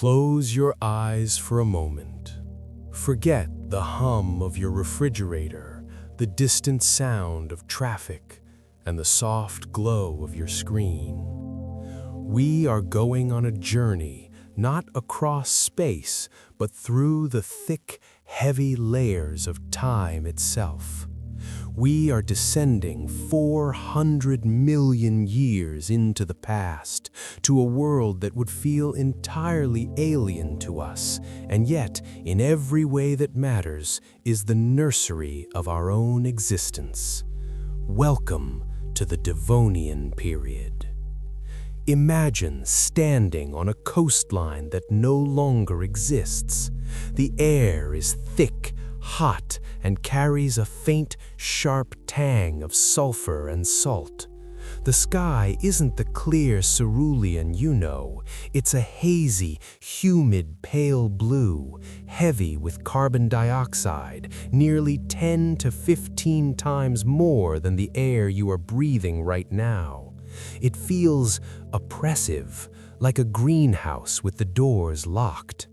Close your eyes for a moment. Forget the hum of your refrigerator, the distant sound of traffic, and the soft glow of your screen. We are going on a journey, not across space, but through the thick, heavy layers of time itself. We are descending 400 million years into the past, to a world that would feel entirely alien to us, and yet, in every way that matters, is the nursery of our own existence. Welcome to the Devonian period. Imagine standing on a coastline that no longer exists. The air is thick, hot, and carries a faint, sharp tang of sulfur and salt. The sky isn't the clear cerulean you know. It's a hazy, humid pale blue, heavy with carbon dioxide, nearly 10 to 15 times more than the air you are breathing right now. It feels oppressive, like a greenhouse with the doors locked.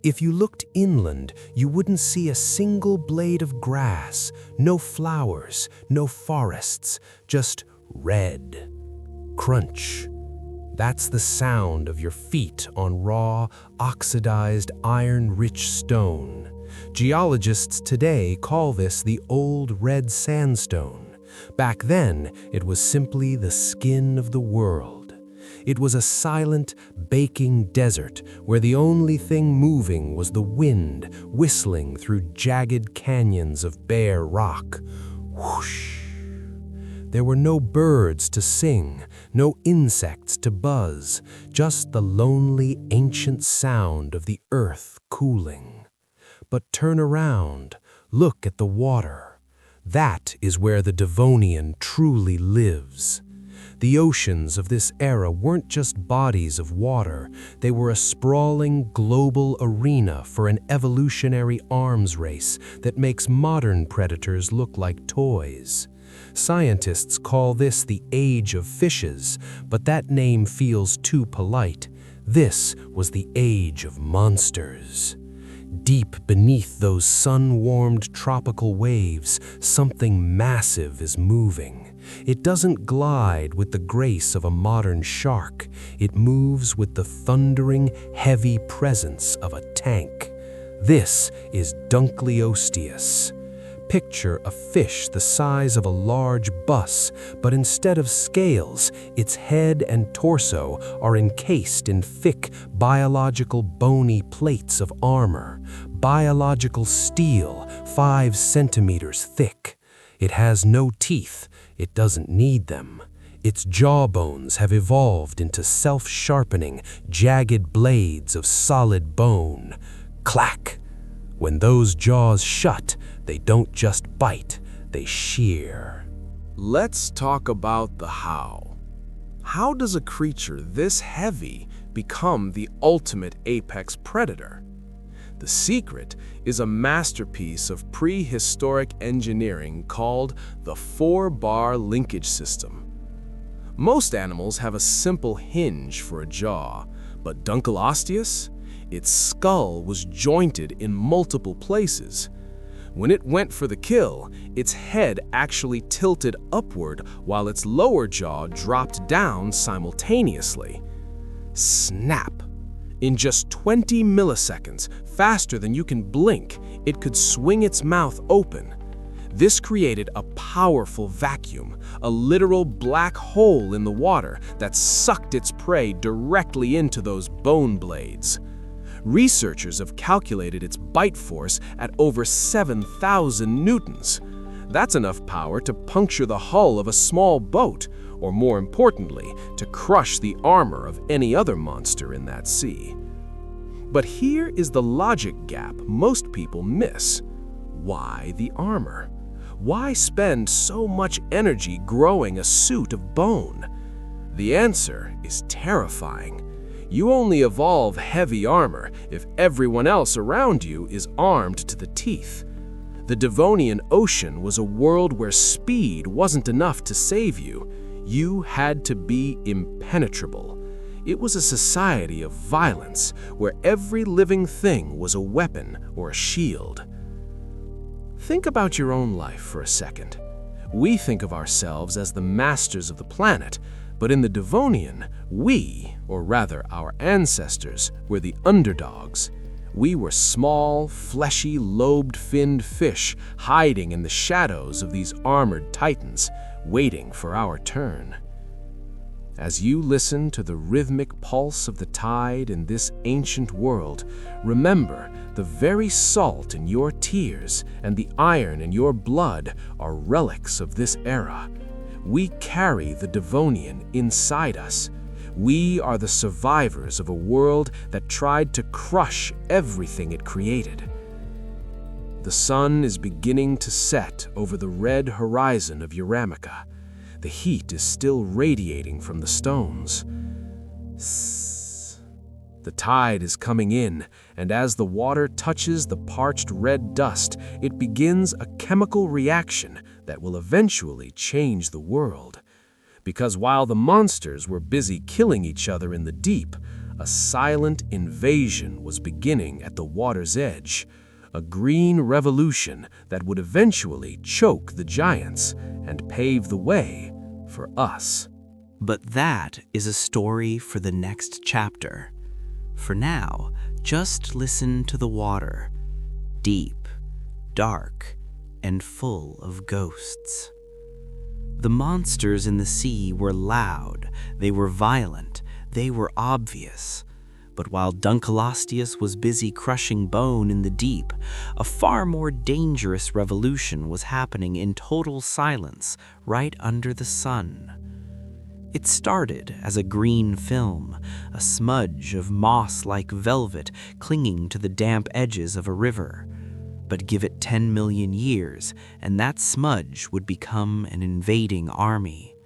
If you looked inland, you wouldn't see a single blade of grass, no flowers, no forests, just red. Crunch. That's the sound of your feet on raw, oxidized, iron-rich stone. Geologists today call this the old red sandstone. Back then, it was simply the skin of the world. It was a silent, baking desert where the only thing moving was the wind whistling through jagged canyons of bare rock. Whoosh! There were no birds to sing, no insects to buzz, just the lonely, ancient sound of the earth cooling. But turn around, look at the water. That is where the Devonian truly lives. The oceans of this era weren't just bodies of water, they were a sprawling global arena for an evolutionary arms race that makes modern predators look like toys. Scientists call this the Age of Fishes, but that name feels too polite. This was the Age of Monsters. Deep beneath those sun-warmed tropical waves, something massive is moving. It doesn't glide with the grace of a modern shark. It moves with the thundering, heavy presence of a tank. This is Dunkleosteus. Picture a fish the size of a large bus, but instead of scales, its head and torso are encased in thick, biological bony plates of armor, biological steel 5 centimeters thick. It has no teeth. It doesn't need them. Its jawbones have evolved into self-sharpening, jagged blades of solid bone. Clack! When those jaws shut, they don't just bite, they shear. Let's talk about the how. How does a creature this heavy become the ultimate apex predator? The secret is a masterpiece of prehistoric engineering called the 4-bar linkage system. Most animals have a simple hinge for a jaw, but Dunkleosteus? Its skull was jointed in multiple places. When it went for the kill, its head actually tilted upward while its lower jaw dropped down simultaneously. Snap! In just 20 milliseconds, faster than you can blink, it could swing its mouth open. This created a powerful vacuum, a literal black hole in the water that sucked its prey directly into those bone blades. Researchers have calculated its bite force at over 7,000 newtons. That's enough power to puncture the hull of a small boat, or more importantly, to crush the armor of any other monster in that sea. But here is the logic gap most people miss. Why the armor? Why spend so much energy growing a suit of bone? The answer is terrifying. You only evolve heavy armor if everyone else around you is armed to the teeth. The Devonian Ocean was a world where speed wasn't enough to save you. You had to be impenetrable. It was a society of violence where every living thing was a weapon or a shield. Think about your own life for a second. We think of ourselves as the masters of the planet, but in the Devonian, we, or rather our ancestors, were the underdogs. We were small, fleshy, lobed-finned fish hiding in the shadows of these armored titans, waiting for our turn. As you listen to the rhythmic pulse of the tide in this ancient world, remember the very salt in your tears and the iron in your blood are relics of this era. We carry the Devonian inside us. We are the survivors of a world that tried to crush everything it created. The sun is beginning to set over the red horizon of Euramica. The heat is still radiating from the stones. The tide is coming in, and as the water touches the parched red dust, it begins a chemical reaction that will eventually change the world. Because while the monsters were busy killing each other in the deep, a silent invasion was beginning at the water's edge. A green revolution that would eventually choke the giants and pave the way for us. But that is a story for the next chapter. For now, just listen to the water, deep, dark, and full of ghosts. The monsters in the sea were loud, they were violent, they were obvious. But while Dunkleosteus was busy crushing bone in the deep, a far more dangerous revolution was happening in total silence right under the sun. It started as a green film, a smudge of moss-like velvet clinging to the damp edges of a river. But give it 10 million years, and that smudge would become an invading army.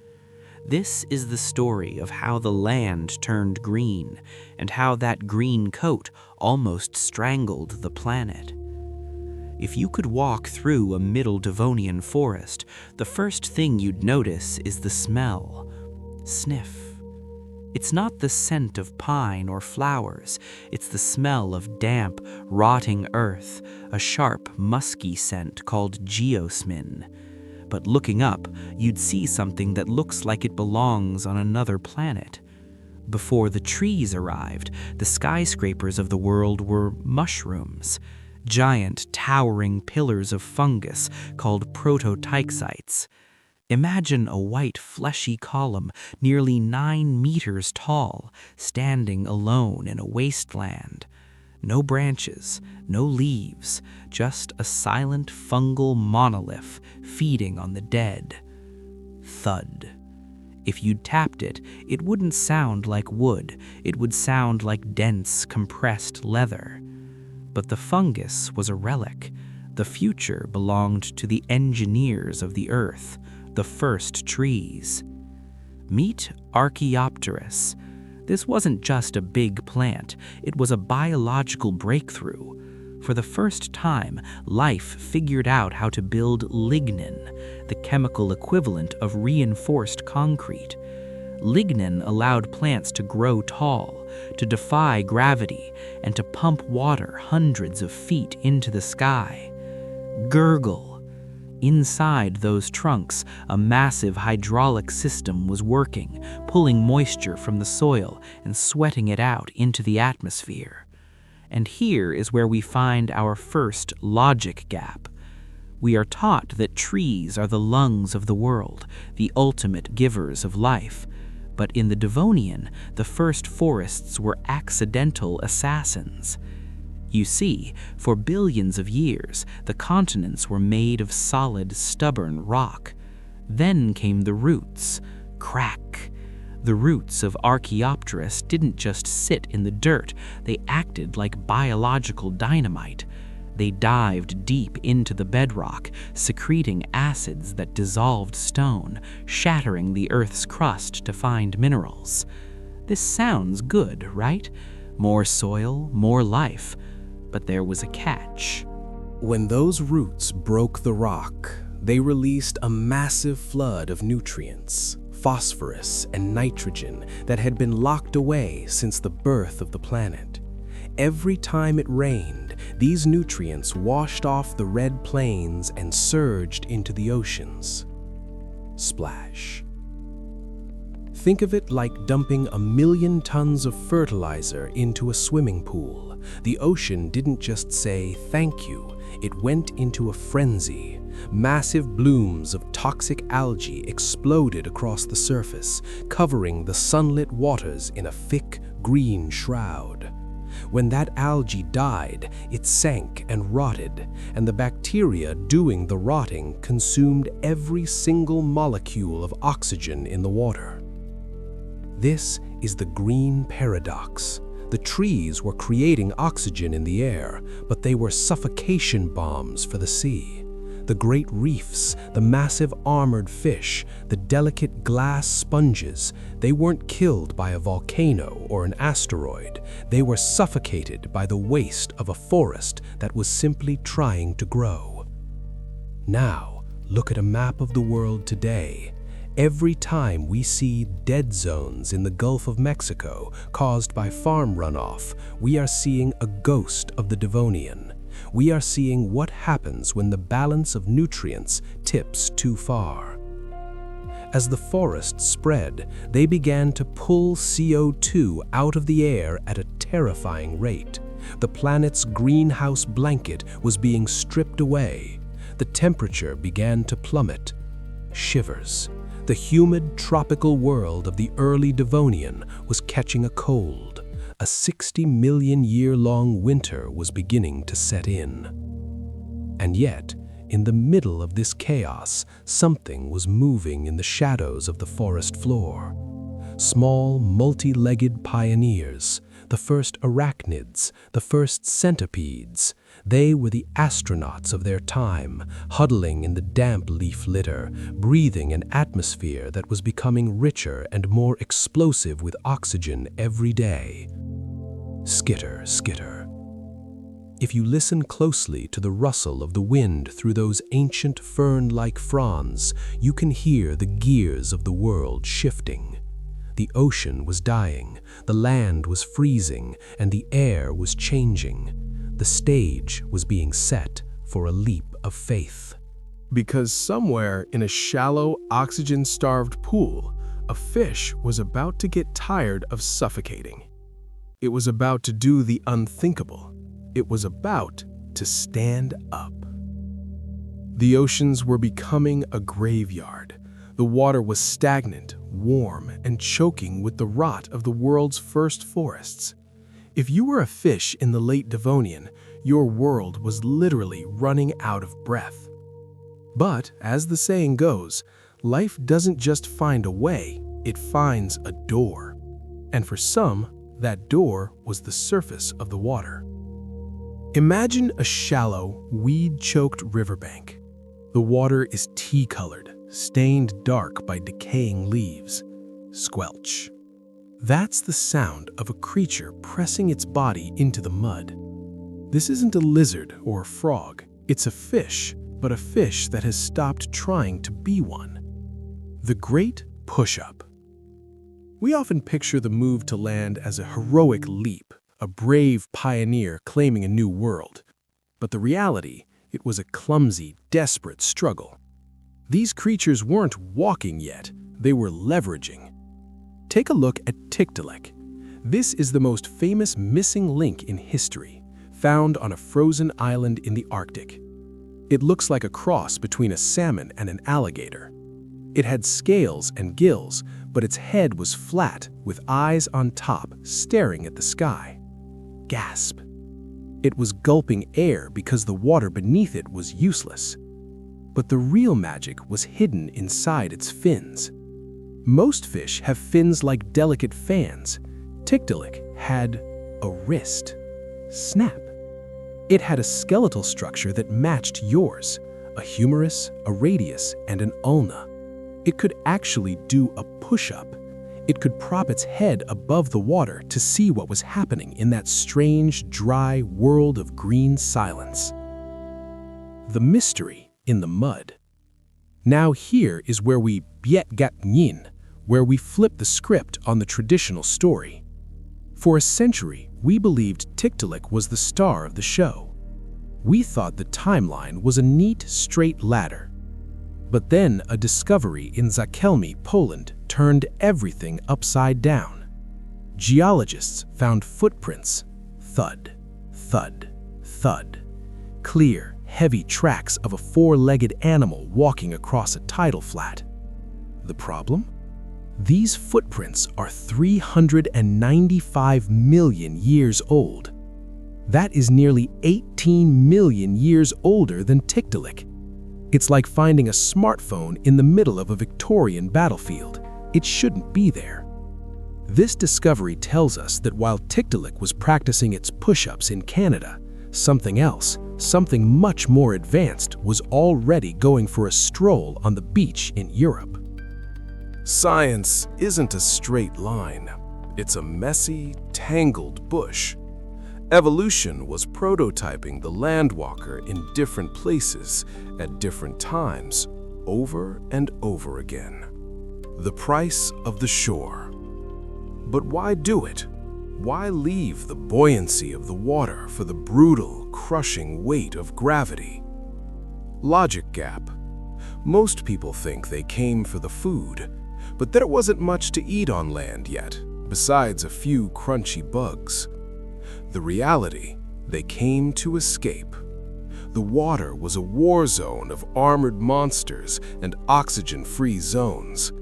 This is the story of how the land turned green, and how that green coat almost strangled the planet. If you could walk through a Middle Devonian forest, the first thing you'd notice is the smell. Sniff. It's not the scent of pine or flowers, it's the smell of damp, rotting earth, a sharp, musky scent called geosmin. But looking up, you'd see something that looks like it belongs on another planet. Before the trees arrived, the skyscrapers of the world were mushrooms, giant, towering pillars of fungus called prototeixites. Imagine a white, fleshy column nearly 9 meters tall, standing alone in a wasteland. No branches, no leaves, just a silent fungal monolith feeding on the dead. Thud. If you'd tapped it, it wouldn't sound like wood, it would sound like dense, compressed leather. But the fungus was a relic. The future belonged to the engineers of the earth, the first trees. Meet Archaeopteris. This wasn't just a big plant, it was a biological breakthrough. For the first time, life figured out how to build lignin, the chemical equivalent of reinforced concrete. Lignin allowed plants to grow tall, to defy gravity, and to pump water hundreds of feet into the sky. Gurgle. Inside those trunks, a massive hydraulic system was working, pulling moisture from the soil and sweating it out into the atmosphere. And here is where we find our first logic gap. We are taught that trees are the lungs of the world, the ultimate givers of life. But in the Devonian, the first forests were accidental assassins. You see, for billions of years, the continents were made of solid, stubborn rock. Then came the roots. Crack. The roots of Archaeopteris didn't just sit in the dirt, they acted like biological dynamite. They dived deep into the bedrock, secreting acids that dissolved stone, shattering the Earth's crust to find minerals. This sounds good, right? More soil, more life. But there was a catch. When those roots broke the rock, they released a massive flood of nutrients, phosphorus, and nitrogen that had been locked away since the birth of the planet. Every time it rained, these nutrients washed off the red plains and surged into the oceans. Splash. Think of it like dumping 1,000,000 tons of fertilizer into a swimming pool. The ocean didn't just say thank you, it went into a frenzy. Massive blooms of toxic algae exploded across the surface, covering the sunlit waters in a thick green shroud. When that algae died, it sank and rotted, and the bacteria doing the rotting consumed every single molecule of oxygen in the water. This is the green paradox. The trees were creating oxygen in the air, but they were suffocation bombs for the sea. The great reefs, the massive armored fish, the delicate glass sponges, they weren't killed by a volcano or an asteroid. They were suffocated by the waste of a forest that was simply trying to grow. Now, look at a map of the world today. Every time we see dead zones in the Gulf of Mexico caused by farm runoff, we are seeing a ghost of the Devonian. We are seeing what happens when the balance of nutrients tips too far. As the forests spread, they began to pull CO2 out of the air at a terrifying rate. The planet's greenhouse blanket was being stripped away. The temperature began to plummet. Shivers. The humid tropical world of the early Devonian was catching a cold. A 60-million-year-long winter was beginning to set in. And yet, in the middle of this chaos, something was moving in the shadows of the forest floor. Small, multi-legged pioneers, the first arachnids, the first centipedes. They were the astronauts of their time, huddling in the damp leaf litter, breathing an atmosphere that was becoming richer and more explosive with oxygen every day. Skitter, skitter. If you listen closely to the rustle of the wind through those ancient fern-like fronds, you can hear the gears of the world shifting. The ocean was dying, the land was freezing, and the air was changing. The stage was being set for a leap of faith. Because somewhere in a shallow, oxygen-starved pool, a fish was about to get tired of suffocating. It was about to do the unthinkable. It was about to stand up. The oceans were becoming a graveyard. The water was stagnant, warm, and choking with the rot of the world's first forests. If you were a fish in the late Devonian, your world was literally running out of breath. But, as the saying goes, life doesn't just find a way, it finds a door. And for some, that door was the surface of the water. Imagine a shallow, weed-choked riverbank. The water is tea-colored, stained dark by decaying leaves. Squelch. That's the sound of a creature pressing its body into the mud. This isn't a lizard or a frog. It's a fish, but a fish that has stopped trying to be one. The Great Push-Up. We often picture the move to land as a heroic leap, a brave pioneer claiming a new world. But the reality, it was a clumsy, desperate struggle. These creatures weren't walking yet, they were leveraging. Take a look at Tiktaalik. This is the most famous missing link in history, found on a frozen island in the Arctic. It looks like a cross between a salmon and an alligator. It had scales and gills, but its head was flat, with eyes on top, staring at the sky. Gasp. It was gulping air because the water beneath it was useless. But the real magic was hidden inside its fins. Most fish have fins like delicate fans. Tiktaalik had a wrist. Snap. It had a skeletal structure that matched yours, a humerus, a radius, and an ulna. It could actually do a push-up. It could prop its head above the water to see what was happening in that strange, dry world of green silence. The mystery in the mud. Now here is where we biet gat nyin, where we flip the script on the traditional story. For a century, we believed Tiktaalik was the star of the show. We thought the timeline was a neat, straight ladder. But then a discovery in Zakelmi, Poland, turned everything upside down. Geologists found footprints, thud, thud, thud. Clear, heavy tracks of a four-legged animal walking across a tidal flat. The problem? These footprints are 395 million years old. That is nearly 18 million years older than Tiktaalik. It's like finding a smartphone in the middle of a Victorian battlefield. It shouldn't be there. This discovery tells us that while Tiktaalik was practicing its push-ups in Canada, something else, something much more advanced, was already going for a stroll on the beach in Europe. Science isn't a straight line. It's a messy, tangled bush. Evolution was prototyping the landwalker in different places at different times, over and over again. The price of the shore. But why do it? Why leave the buoyancy of the water for the brutal, crushing weight of gravity? Logic gap. Most people think they came for the food, but there wasn't much to eat on land yet, besides a few crunchy bugs. The reality, they came to escape. The water was a war zone of armored monsters and oxygen-free zones.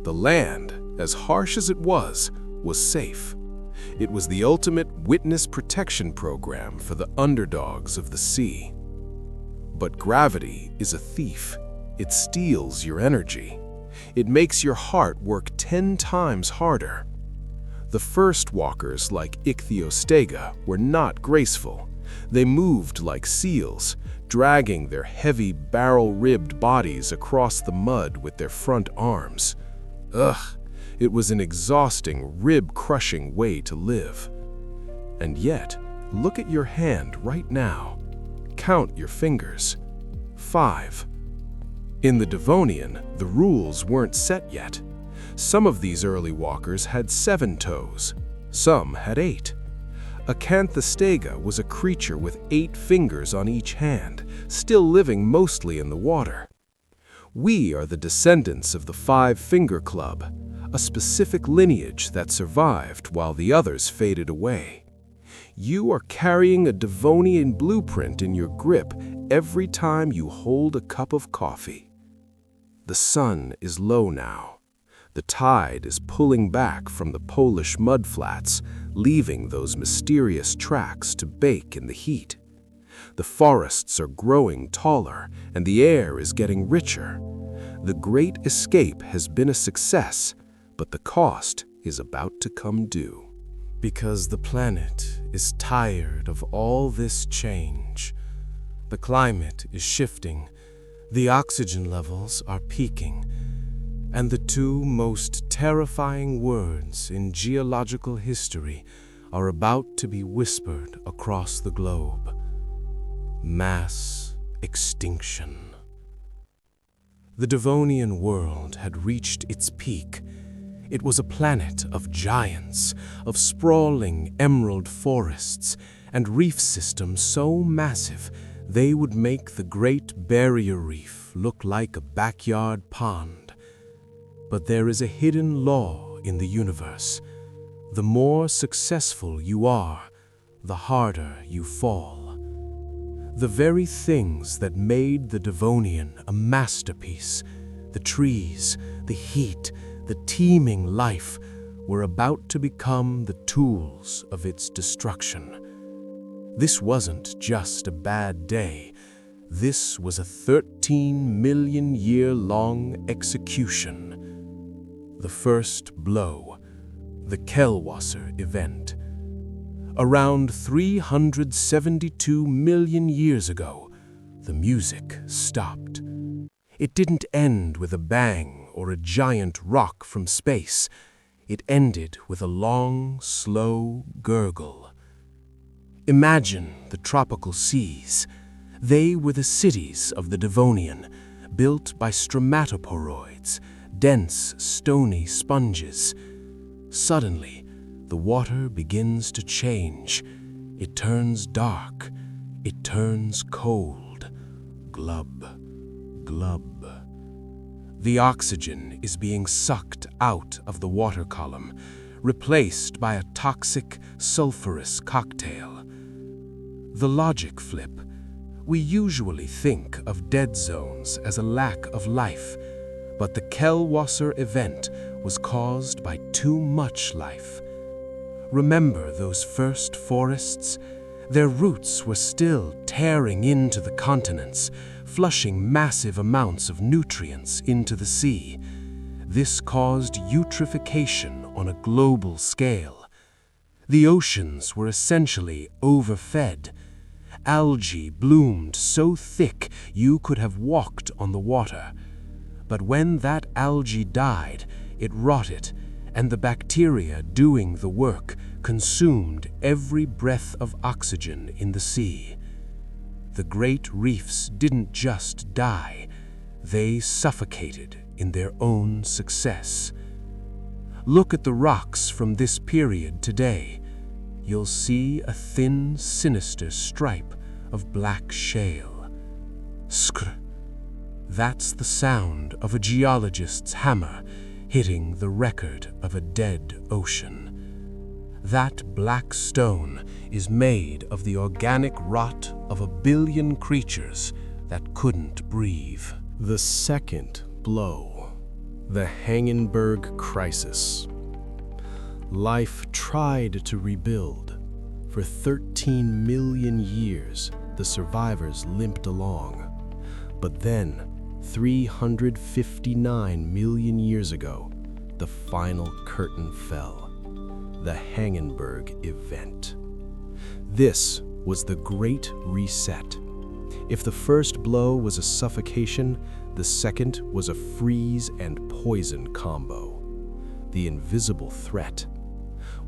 The land, as harsh as it was safe. It was the ultimate witness protection program for the underdogs of the sea. But gravity is a thief. It steals your energy. It makes your heart work 10 times harder. The first walkers, like Ichthyostega, were not graceful. They moved like seals, dragging their heavy, barrel-ribbed bodies across the mud with their front arms. Ugh, it was an exhausting, rib-crushing way to live. And yet, look at your hand right now. Count your fingers. 5. In the Devonian, the rules weren't set yet. Some of these early walkers had 7 toes. Some had 8. Acanthostega was a creature with 8 fingers on each hand, still living mostly in the water. We are the descendants of the 5-finger club, a specific lineage that survived while the others faded away. You are carrying a Devonian blueprint in your grip every time you hold a cup of coffee. The sun is low now. The tide is pulling back from the Polish mudflats, leaving those mysterious tracks to bake in the heat. The forests are growing taller, and the air is getting richer. The Great Escape has been a success, but the cost is about to come due. Because the planet is tired of all this change. The climate is shifting, the oxygen levels are peaking, and the 2 most terrifying words in geological history are about to be whispered across the globe. Mass extinction. The Devonian world had reached its peak. It was a planet of giants, of sprawling emerald forests, and reef systems so massive they would make the Great Barrier Reef look like a backyard pond. But there is a hidden law in the universe. The more successful you are, the harder you fall. The very things that made the Devonian a masterpiece, the trees, the heat, the teeming life, were about to become the tools of its destruction. This wasn't just a bad day. This was a 13-million-year-long execution. The first blow, the Kellwasser event. Around 372 million years ago, the music stopped. It didn't end with a bang or a giant rock from space. It ended with a long, slow gurgle. Imagine the tropical seas. They were the cities of the Devonian, built by stromatoporoids, dense, stony sponges. Suddenly, the water begins to change. It turns dark. It turns cold. Glub, glub. The oxygen is being sucked out of the water column, replaced by a toxic, sulfurous cocktail. The logic flip. We usually think of dead zones as a lack of life, but the Kellwasser event was caused by too much life. Remember those first forests? Their roots were still tearing into the continents, flushing massive amounts of nutrients into the sea. This caused eutrophication on a global scale. The oceans were essentially overfed. Algae bloomed so thick you could have walked on the water. But when that algae died, it rotted, and the bacteria doing the work consumed every breath of oxygen in the sea. The great reefs didn't just die, they suffocated in their own success. Look at the rocks from this period today. You'll see a thin, sinister stripe of black shale. Skr. That's the sound of a geologist's hammer hitting the record of a dead ocean. That black stone is made of the organic rot of 1 billion creatures that couldn't breathe. The second blow. The Hangenberg Crisis. Life tried to rebuild. For 13 million years, the survivors limped along. But then, 359 million years ago, the final curtain fell. The Hangenberg event. This was the Great Reset. If the first blow was a suffocation, the second was a freeze and poison combo. The invisible threat.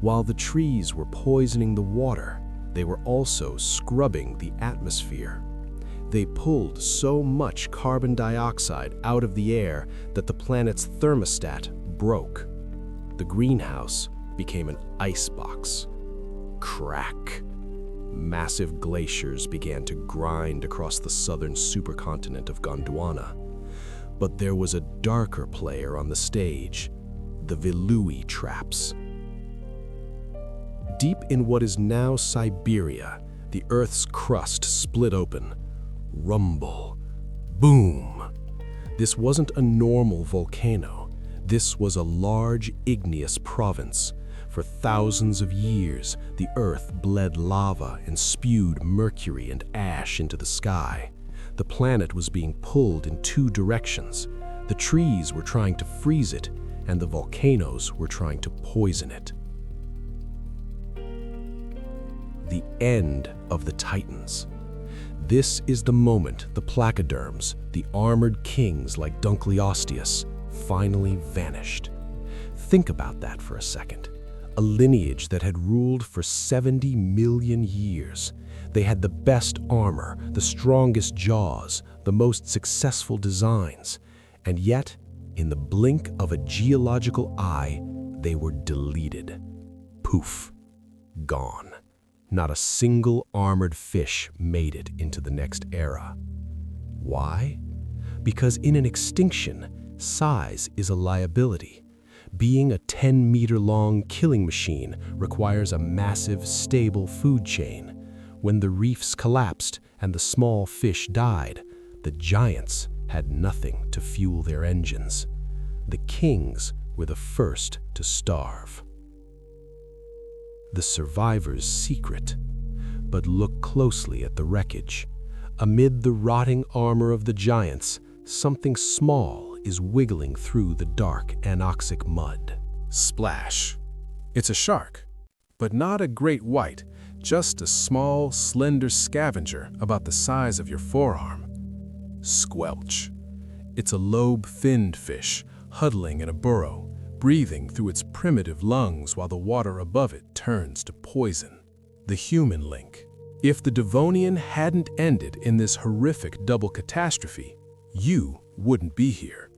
While the trees were poisoning the water, they were also scrubbing the atmosphere. They pulled so much carbon dioxide out of the air that the planet's thermostat broke. The greenhouse became an icebox. Crack. Massive glaciers began to grind across the southern supercontinent of Gondwana. But there was a darker player on the stage, the Vilui traps. Deep in what is now Siberia, the Earth's crust split open. Rumble. Boom. This wasn't a normal volcano. This was a large igneous province. For thousands of years, the Earth bled lava and spewed mercury and ash into the sky. The planet was being pulled in two directions. The trees were trying to freeze it, and the volcanoes were trying to poison it. The end of the Titans. This is the moment the Placoderms, the armored kings like Dunkleosteus, finally vanished. Think about that for a second. A lineage that had ruled for 70 million years. They had the best armor, the strongest jaws, the most successful designs. And yet, in the blink of a geological eye, they were deleted. Poof. Gone. Not a single armored fish made it into the next era. Why? Because in an extinction, size is a liability. Being a 10-meter-long killing machine requires a massive, stable food chain. When the reefs collapsed and the small fish died, the giants had nothing to fuel their engines. The kings were the first to starve. The survivors' secret. But look closely at the wreckage. Amid the rotting armor of the giants, something small is wiggling through the dark anoxic mud. Splash. It's a shark, but not a great white, just a small, slender scavenger about the size of your forearm. Squelch. It's a lobe-finned fish, huddling in a burrow, breathing through its primitive lungs while the water above it turns to poison. The human link. If the Devonian hadn't ended in this horrific double catastrophe, you wouldn't be here.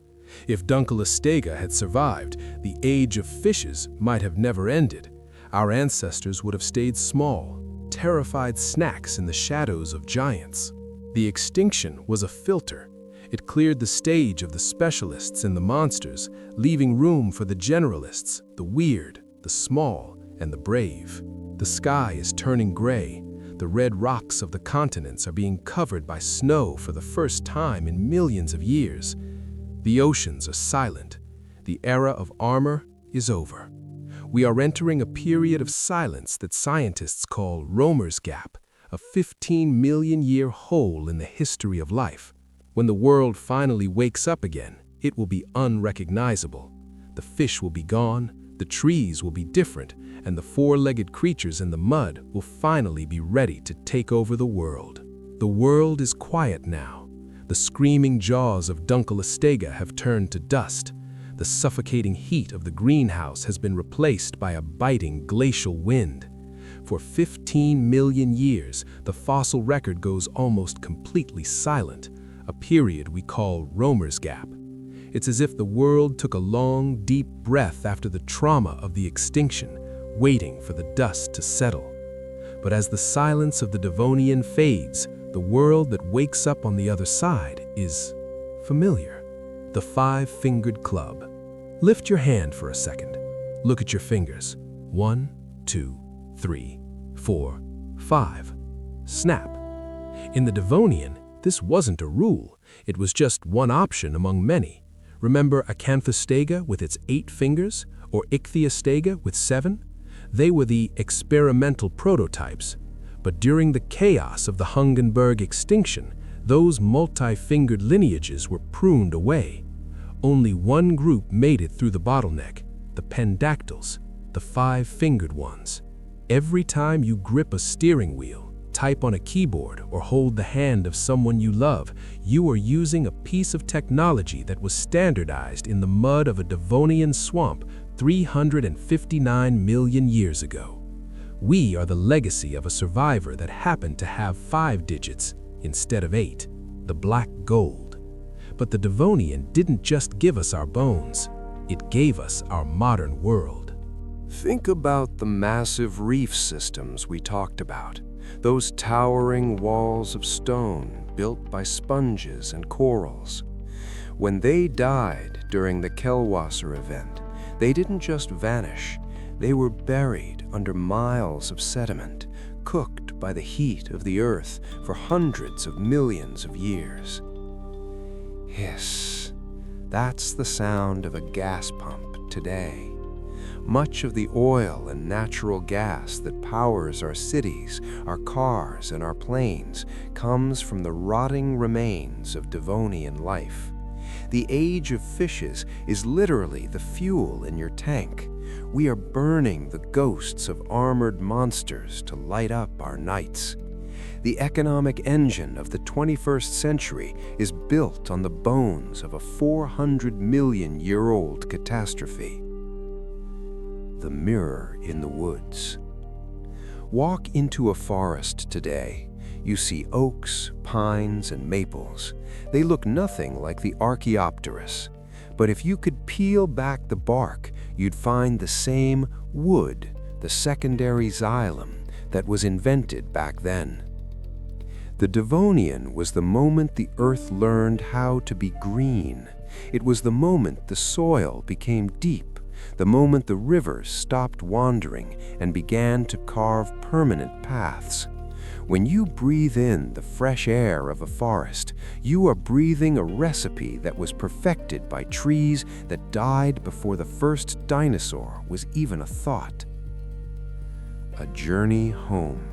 If Dunkleosteus had survived, the age of fishes might have never ended. Our ancestors would have stayed small, terrified snacks in the shadows of giants. The extinction was a filter. It cleared the stage of the specialists and the monsters, leaving room for the generalists, the weird, the small, and the brave. The sky is turning gray. The red rocks of the continents are being covered by snow for the first time in millions of years. The oceans are silent. The era of armor is over. We are entering a period of silence that scientists call Romer's Gap, a 15 million year hole in the history of life. When the world finally wakes up again, it will be unrecognizable. The fish will be gone, the trees will be different, and the four-legged creatures in the mud will finally be ready to take over the world. The world is quiet now. The screaming jaws of Dunkleosteus have turned to dust. The suffocating heat of the greenhouse has been replaced by a biting glacial wind. For 15 million years, the fossil record goes almost completely silent, a period we call Romer's Gap. It's as if the world took a long, deep breath after the trauma of the extinction, waiting for the dust to settle. But as the silence of the Devonian fades, the world that wakes up on the other side is familiar. The Five-Fingered Club. Lift your hand for a second. Look at your fingers. 1, 2, 3, 4, 5. Snap. In the Devonian, this wasn't a rule. It was just one option among many. Remember Acanthostega with its 8 fingers, or Ichthyostega with 7? They were the experimental prototypes. But during the chaos of the Hungenberg extinction, those multi-fingered lineages were pruned away. Only one group made it through the bottleneck, the pendactyls, the 5-fingered ones. Every time you grip a steering wheel, type on a keyboard, or hold the hand of someone you love, you are using a piece of technology that was standardized in the mud of a Devonian swamp 359 million years ago. We are the legacy of a survivor that happened to have 5 digits instead of 8, the black gold. But the Devonian didn't just give us our bones, it gave us our modern world. Think about the massive reef systems we talked about. Those towering walls of stone built by sponges and corals. When they died during the Kellwasser event, they didn't just vanish, they were buried under miles of sediment, cooked by the heat of the earth for hundreds of millions of years. Hiss. That's the sound of a gas pump today. Much of the oil and natural gas that powers our cities, our cars, and our planes comes from the rotting remains of Devonian life. The age of fishes is literally the fuel in your tank. We are burning the ghosts of armored monsters to light up our nights. The economic engine of the 21st century is built on the bones of a 400 million year old catastrophe. The mirror in the woods. Walk into a forest today. You see oaks, pines, and maples. They look nothing like the Archaeopteryx. But if you could peel back the bark, you'd find the same wood, the secondary xylem, that was invented back then. The Devonian was the moment the earth learned how to be green. It was the moment the soil became deep, the moment the rivers stopped wandering and began to carve permanent paths. When you breathe in the fresh air of a forest, you are breathing a recipe that was perfected by trees that died before the first dinosaur was even a thought. A journey home.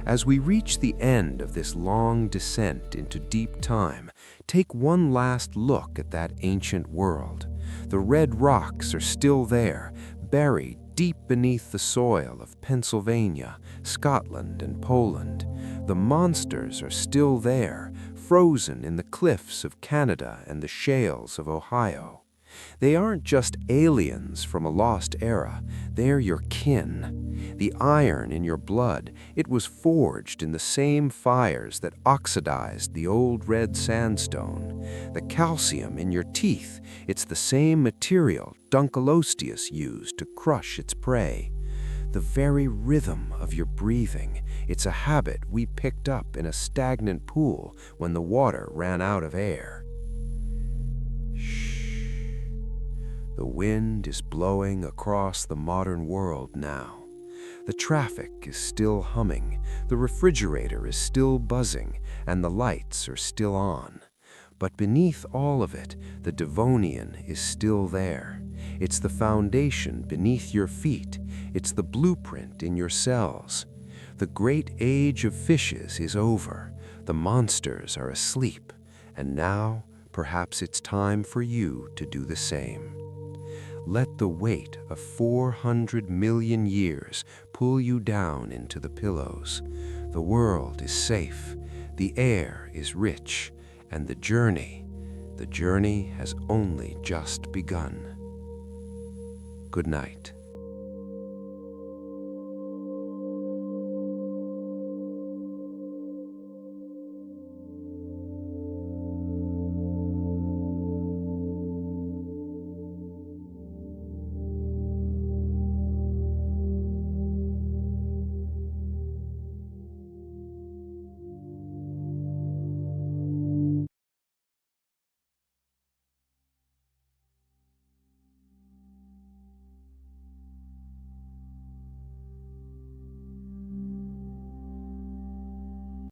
As we reach the end of this long descent into deep time, take one last look at that ancient world. The red rocks are still there, buried deep beneath the soil of Pennsylvania, Scotland, and Poland. The monsters are still there, frozen in the cliffs of Canada and the shales of Ohio. They aren't just aliens from a lost era, they're your kin. The iron in your blood, it was forged in the same fires that oxidized the old red sandstone. The calcium in your teeth, it's the same material Dunkleosteus used to crush its prey. The very rhythm of your breathing, it's a habit we picked up in a stagnant pool when the water ran out of air. Shh. The wind is blowing across the modern world now. The traffic is still humming, the refrigerator is still buzzing, and the lights are still on. But beneath all of it, the Devonian is still there. It's the foundation beneath your feet. It's the blueprint in your cells. The great age of fishes is over. The monsters are asleep. And now, perhaps it's time for you to do the same. Let the weight of 400 million years pull you down into the pillows. The world is safe, the air is rich, and the journey has only just begun. Good night.